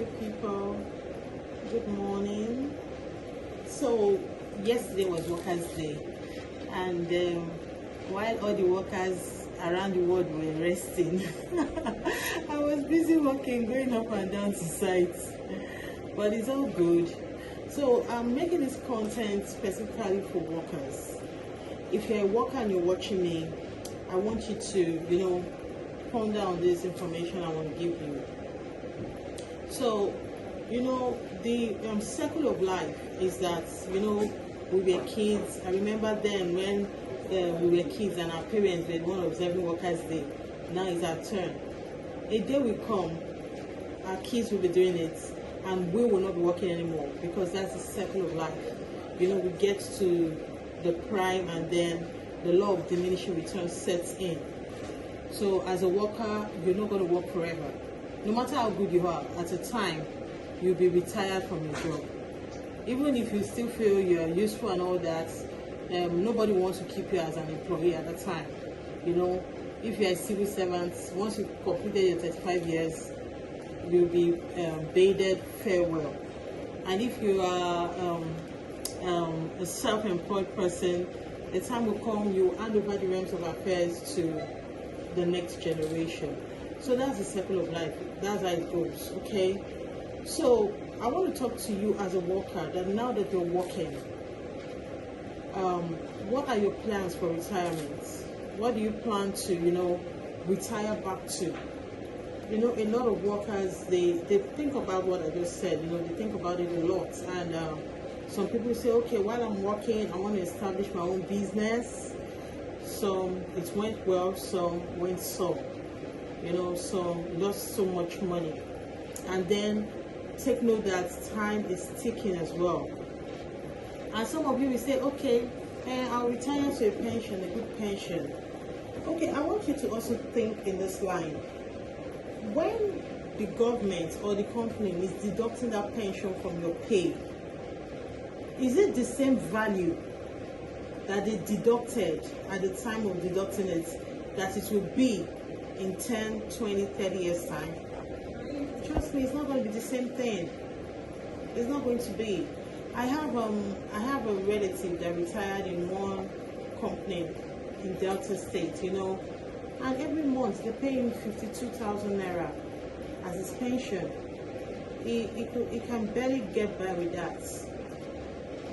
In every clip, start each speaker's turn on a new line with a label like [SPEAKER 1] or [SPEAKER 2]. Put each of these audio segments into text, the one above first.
[SPEAKER 1] lovely people, good morning. So yesterday was Workers' Day, and while all the workers around the world were resting, I was busy working, going up and down to sites, but it's all good. So I'm making this content specifically for workers. If you're a worker and you're watching me, I want you to, ponder on this information I want to give you. So, the circle of life is that, we were kids. I remember then when we were kids and our parents were one observing Workers' Day. Now it's our turn. A day will come, our kids will be doing it, and we will not be working anymore, because that's the circle of life. We get to the prime, and then the law of diminishing returns sets in. So as a worker, you're not going to work forever. No matter how good you are, at a time, you'll be retired from your job. Even if you still feel you're useful and all that, nobody wants to keep you as an employee at the time. If you're a civil servant, once you've completed your 35 years, you'll be bided farewell. And if you are a self-employed person, the time will come, you hand over the realms of affairs to the next generation. So that's the circle of life. That's how it goes, okay? So I want to talk to you as a worker, that now that you're working, what are your plans for retirement? What do you plan to, retire back to? A lot of workers, they think about what I just said, they think about it a lot. And some people say, okay, while I'm working, I want to establish my own business. Some it went well, some went so. Some lost so much money. And then take note that time is ticking as well. And some of you will say, okay, I'll retire to a pension, a good pension. Okay, I want you to also think in this line. When the government or the company is deducting that pension from your pay, is it the same value that they deducted at the time of deducting it that it will be in 10, 20, 30 years time? Trust me, it's not going to be the same thing. It's not going to be. I have a relative that retired in one company in Delta State, and every month they pay him 52,000 naira as his pension. He can barely get by with that.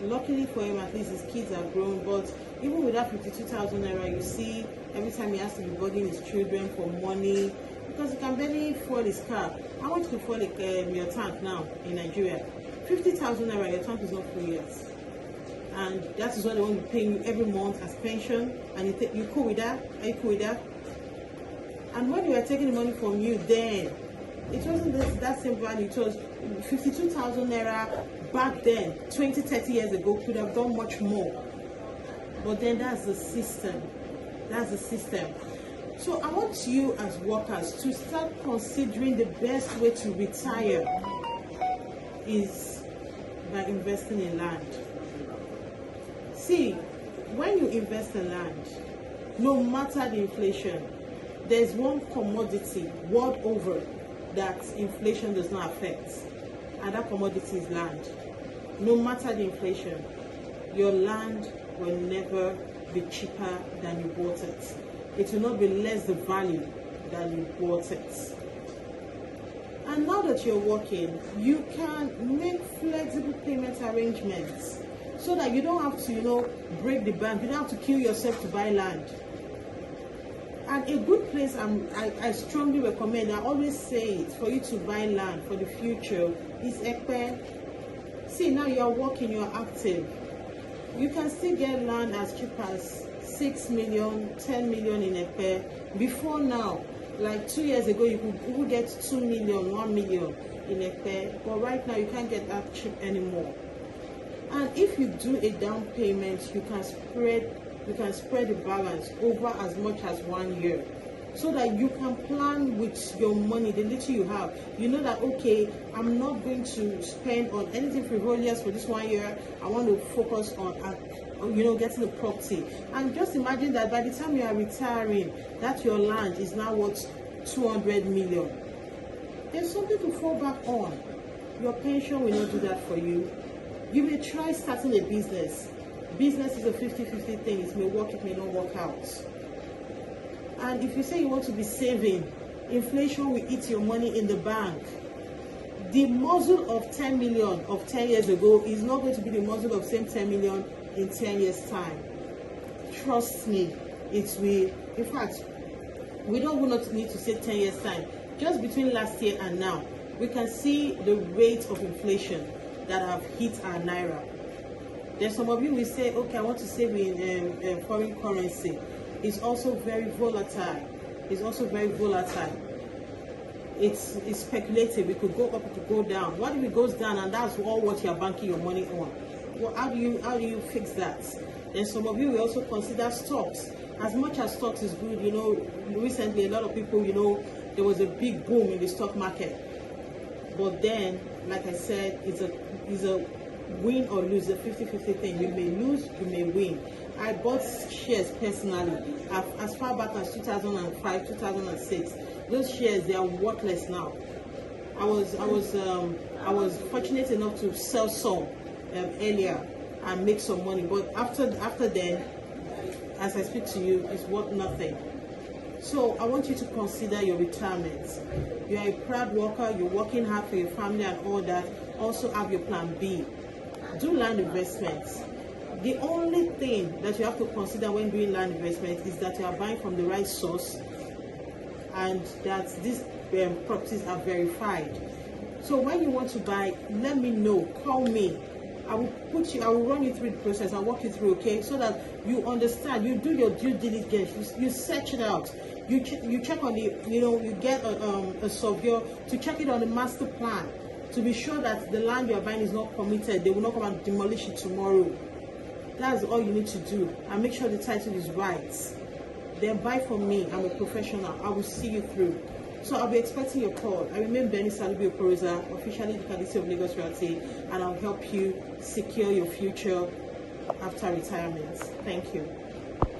[SPEAKER 1] Luckily for him, at least his kids are grown, but even with that 52,000 naira, you see, every time he has to be bugging his children for money, because he can barely fuel his car. How much to fuel your tank now in Nigeria? 50,000 naira, your tank is not full yet. And that is what they want to pay you every month as pension, and you cool with that? Are you cool with that? And when they were taking the money from you then, it wasn't that same value. It was 52,000 naira back then, 20, 30 years ago, could have done much more. But then that's the system. That's the system. So I want you as workers to start considering the best way to retire is by investing in land. See, when you invest in land, no matter the inflation, there's one commodity world over that inflation does not affect, and that commodity is land. No matter the inflation, your land will never be cheaper than you bought it. It will not be less the value than you bought it. And now that you're working, you can make flexible payment arrangements so that you don't have to, break the bank. You don't have to kill yourself to buy land. And a good place I strongly recommend, I always say it, for you to buy land for the future is Ekpe. See, now you're working, you're active. You can still get land as cheap as 6 million, 10 million in Ekpe. Before now, like 2 years ago, you could get 2 million, 1 million in Ekpe. But right now, you can't get that cheap anymore. And if you do a down payment, you can spread the balance over as much as 1 year, so that you can plan with your money, the little you have. You know that, okay, I'm not going to spend on anything frivolous for this 1 year. I want to focus on getting a property. And just imagine that by the time you are retiring, that your land is now worth 200 million. There's something to fall back on. Your pension will not do that for you. You may try starting a business. Business is a 50-50 thing. It may work, it may not work out. And if you say you want to be saving, inflation will eat your money in the bank. The muzzle of 10 million of 10 years ago is not going to be the muzzle of same 10 million in 10 years' time. Trust me, it will. In fact, we don't even need to say 10 years' time. Just between last year and now, we can see the rate of inflation that have hit our naira. There's some of you will say, okay, I want to save in foreign currency. It's also very volatile. It's also very volatile. It's speculative. It could go up, it could go down. What if it goes down and that's all what you're banking your money on? Well, how do you fix that? Then some of you will also consider stocks. As much as stocks is good, you know, recently a lot of people, you know, there was a big boom in the stock market. But then, like I said, it's a win or lose, a 50-50 thing. You may lose, you may win. I bought shares personally as far back as 2005, 2006. Those shares, they are worthless now. I was fortunate enough to sell some earlier and make some money, but after then, as I speak to you, it's worth nothing. So I want you to consider your retirement. You are a proud worker, you're working hard for your family and all that. Also have your plan B. Do land investments. The only thing that you have to consider when doing land investment is that you are buying from the right source and that these properties are verified. So when you want to buy, let me know, call me. I will run you through the process. I'll walk you through, okay, so that you understand. You do your due diligence. You search it out. You check on the, you know, you get a surveyor to check it on the master plan to be sure that the land you are buying is not permitted. They will not come and demolish it tomorrow. That's all you need to do, and make sure the title is right. Then buy from me. I'm a professional. I will see you through. So I'll be expecting your call. I remain Benny Salubi Oporoza, officially the Kadisi of Lagos Realty, and I'll help you secure your future after retirement. Thank you.